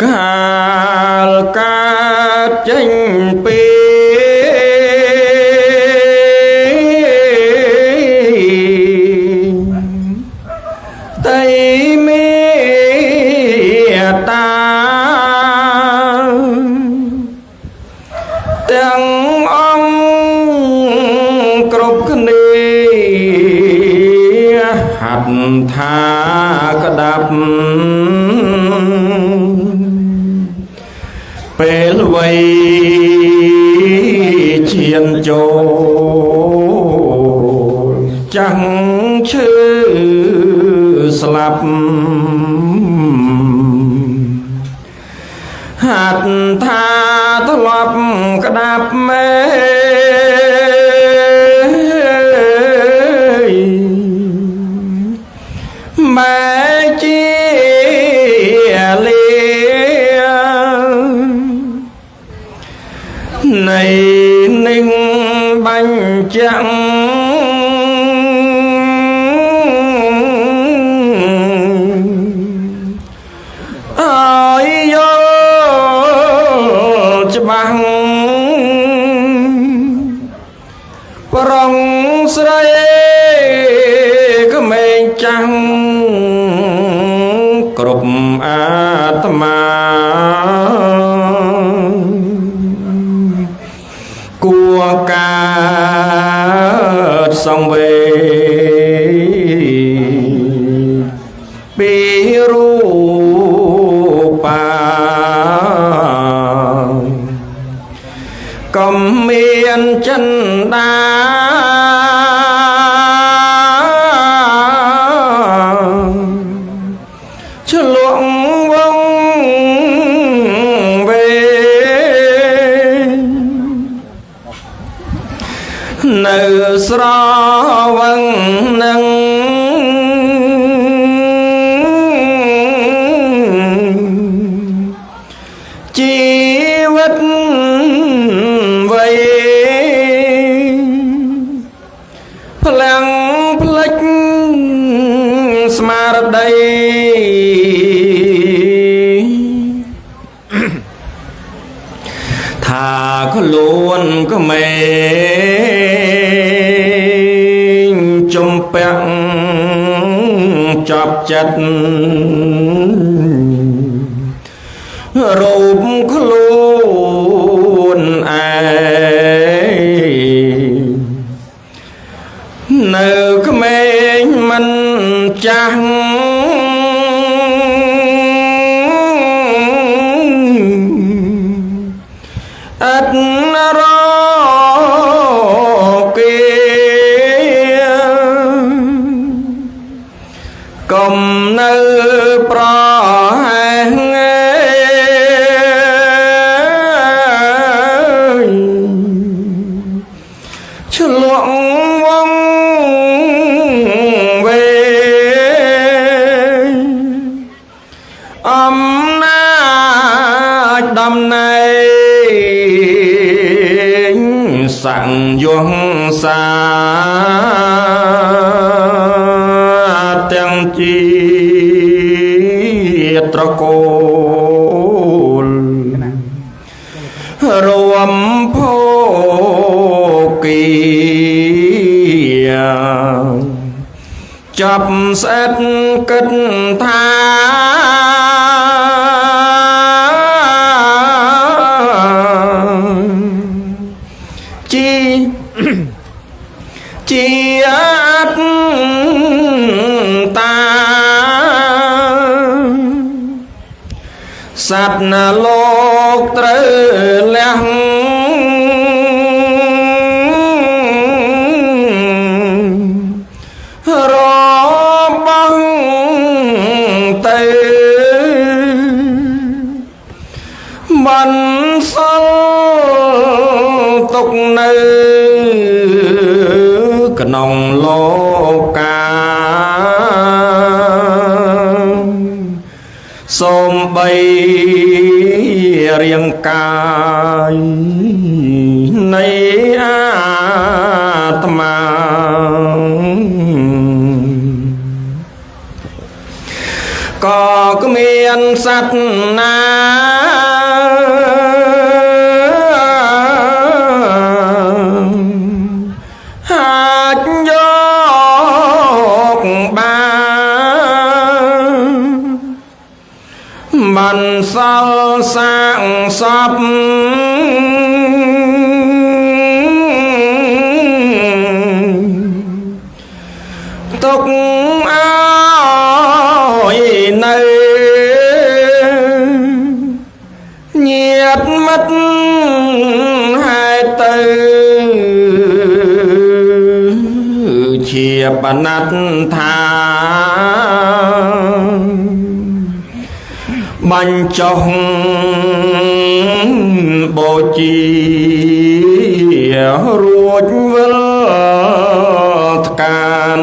កាលកើតចេញពីតៃមេតាទាំងអង្គគ្រប់គ្នាហាត់ថាក្តាប់ពេលវ័យឈានចូលចាំងឈឺស្លាប់ហាត់ថាធ្លាប់ក្តាប់មេម៉ែជាលេនៃនឹងបាញ់ចាំងអើយយោច្បាស់ប្រងស្រីក្មេងចាំងគ្រប់អាត្មាគួរកើតសង្វេពីរូបាកំមានចិន្តាឆ្លក់វងវេនៅស្រវឹងនឹងជីវិតវ័យផ្លាំងផ្លិចស្មារតីថាខ្លួនក្មេងចំពាក់ចាប់ចិត្តរូបខ្លួនឯងនៅក្មេងមិនចាស់អត់រគេកុំនៅប្រហែងឆ្លក់វងវេអំណាចដំណែងសង្យងសាទាំងជាត្រកូលរួមភោគីចាប់ស្អិតគិតថាជាអត្តតាសត្វណាលោកត្រូវលះរបស់ទៅបានសល់ទុកនៅក្នុងលោកកាសូមបីរាងកាយនៃអាត្មាក៏គ្មានសត្វណា มันสลสร้างสอบตกอ้อยในเงียบมัดหายเตอเชียบนัดทาบัญจงโบจีรูดเวลการ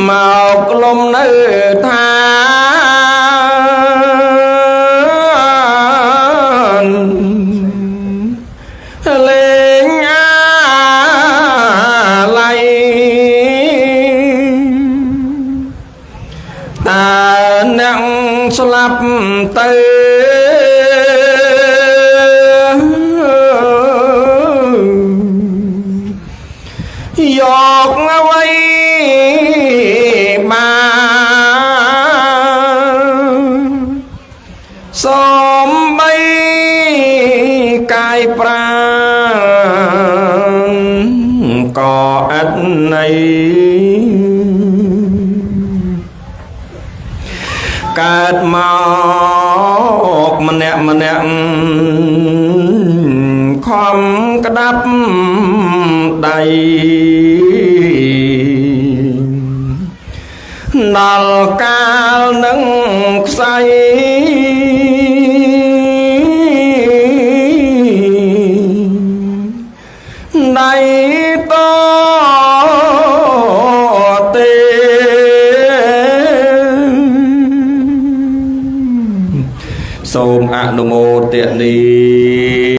มากลมเนื้อทานเลงอะไรตานังสลับเตยกเอาไว้มาสมใบกายปราณก่ออันในกาดหมอกมันเนี่ยคอมกระดับใดนัลกาลนึงใสในต่อเตសូមអនុមោទនា